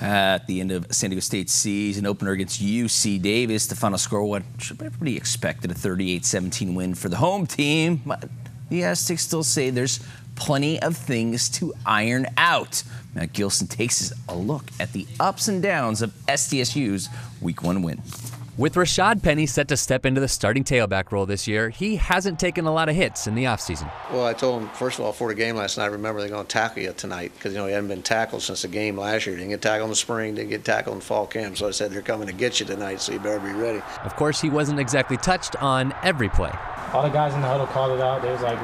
At the end of San Diego State's season opener against UC Davis, the final score what should be pretty expected, a 38-17 win for the home team. But the Aztecs still say there's plenty of things to iron out. Matt Gilson takes a look at the ups and downs of SDSU's Week 1 win. With Rashad Penny set to step into the starting tailback role this year, he hasn't taken a lot of hits in the offseason. Well, I told him, first of all, before the game last night, remember they're going to tackle you tonight because, he hadn't been tackled since the game last year. Didn't get tackled in the spring, didn't get tackled in fall camp. So I said, they're coming to get you tonight, so you better be ready. Of course, he wasn't exactly touched on every play. All the guys in the huddle called it out. They was like,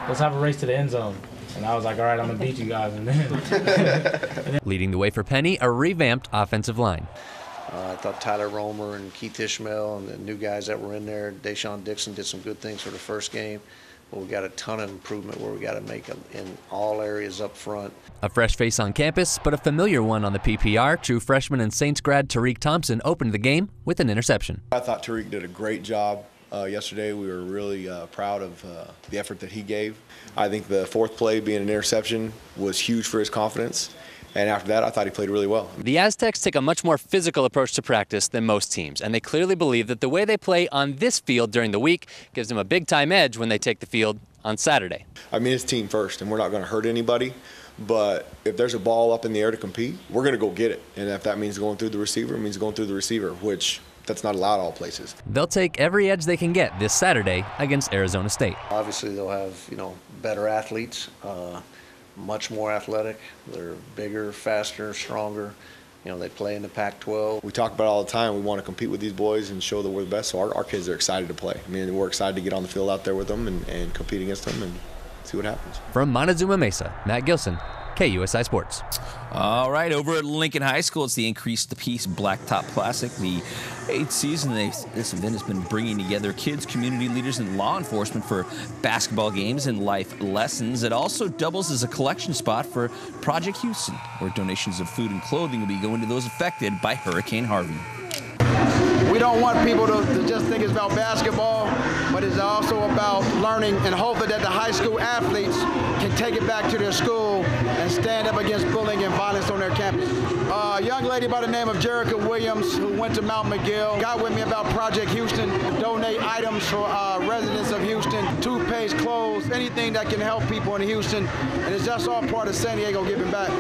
let's have a race to the end zone. And I was like, all right, I'm going to beat you guys. And then Leading the way for Penny, a revamped offensive line. I thought Tyler Romer and Keith Ishmael and the new guys that were in there, Deshaun Dixon, did some good things for the first game. But we got a ton of improvement where we got to make them in all areas up front. A fresh face on campus, but a familiar one on the PPR. True freshman and Saints grad Tariq Thompson opened the game with an interception. I thought Tariq did a great job yesterday. We were really proud of the effort that he gave. I think the fourth play being an interception was huge for his confidence. And after that, I thought he played really well. The Aztecs take a much more physical approach to practice than most teams, and they clearly believe that the way they play on this field during the week gives them a big-time edge when they take the field on Saturday. I mean, it's team first, and we're not going to hurt anybody. But if there's a ball up in the air to compete, we're going to go get it. And if that means going through the receiver, it means going through the receiver, which that's not allowed all places. They'll take every edge they can get this Saturday against Arizona State. Obviously, they'll have, better athletes. Much more athletic. They're bigger, faster, stronger. They play in the Pac-12. We talk about it all the time. We want to compete with these boys and show that we're the best. So our kids are excited to play. I mean, we're excited to get on the field out there with them and compete against them and see what happens. From Montezuma Mesa, Matt Gilson, KUSI Sports. All right, over at Lincoln High School, it's the Increase the Peace Blacktop Classic. The 8th season, this event has been bringing together kids, community leaders, and law enforcement for basketball games and life lessons. It also doubles as a collection spot for Project Houston, where donations of food and clothing will be going to those affected by Hurricane Harvey. We don't want people to just think it's about basketball, but it's also about learning and hoping that the high school athletes can take it back to their school and stand up against bullying and violence on their campus. A young lady by the name of Jerica Williams, who went to Mount McGill, got with me about Project Houston, donate items for residents of Houston, toothpaste, clothes, anything that can help people in Houston, and it's just all part of San Diego giving back.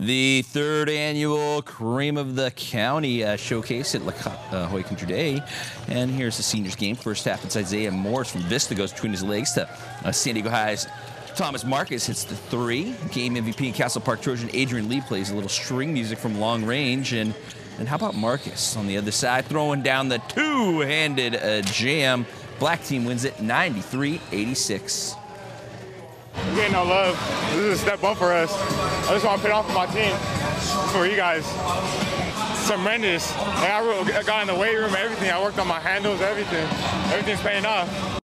The 3rd annual Creme of the County showcase at Hoy Country Day. And here's the seniors game. First half, it's Isaiah Morris from Vista goes between his legs to San Diego High's Thomas Marcus hits the 3. Game MVP and Castle Park Trojan Adrian Lee plays a little string music from long range. And how about Marcus on the other side throwing down the two-handed jam. Black team wins it 93-86. We're getting no love. This is a step up for us. I just want to put it off for my team, for you guys. It's tremendous. I got in the weight room, everything. I worked on my handles, everything. Everything's paying off.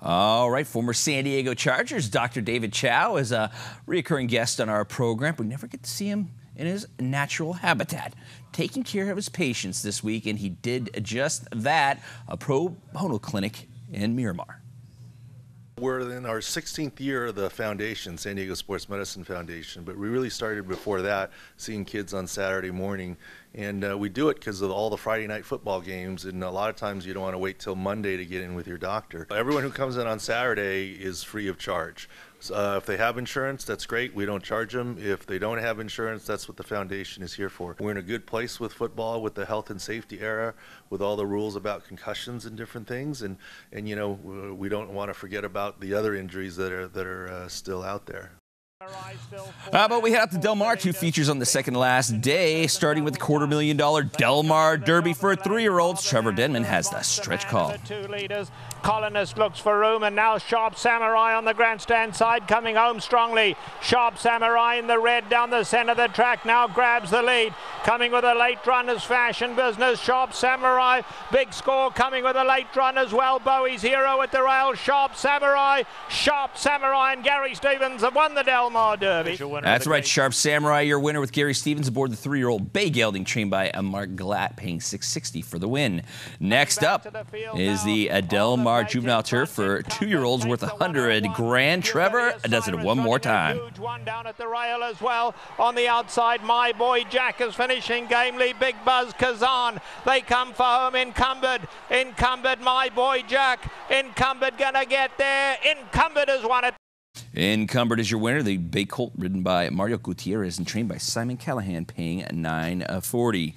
All right, former San Diego Chargers Dr. David Chao is a recurring guest on our program. We never get to see him in his natural habitat, taking care of his patients this week, and he did just that, a pro bono clinic in Miramar. We're in our 16th year of the foundation, San Diego Sports Medicine Foundation, but we really started before that, seeing kids on Saturday morning. And we do it because of all the Friday night football games, and a lot of times you don't want to wait till Monday to get in with your doctor. Everyone who comes in on Saturday is free of charge. If they have insurance, that's great. We don't charge them. If they don't have insurance, that's what the foundation is here for. We're in a good place with football, with the health and safety era, with all the rules about concussions and different things. And we don't want to forget about the other injuries that are still out there. But we head out to Del Mar, 2 features on the second last day, starting with the $250,000 Del Mar Derby for 3-year-olds. Trevor Denman has the stretch call. 2 leaders. Colonist looks for room, and now Sharp Samurai on the grandstand side, coming home strongly. Sharp Samurai in the red down the center of the track now grabs the lead, coming with a late run as Fashion Business. Sharp Samurai, big score, coming with a late run as well. Bowie's hero at the rail. Sharp Samurai, and Gary Stevens have won the Del Mar Derby. That's right, Sharp Samurai, your winner with Gary Stevens aboard the 3-year-old Bay Gelding, trained by Mark Glatt, paying $660 for the win. Next up is the Del Mar Mar Juvenile turf for 2-year-olds worth 100 grand. Trevor does it one more time. Huge one down at the rail as well. On the outside, My Boy Jack is finishing gamely. Big Buzz Kazan. They come for home. Encumbered, My Boy Jack. Encumbered gonna get there. Encumbered has won it. Encumbered is your winner. The bay colt ridden by Mario Gutierrez and trained by Simon Callahan, paying $9.40.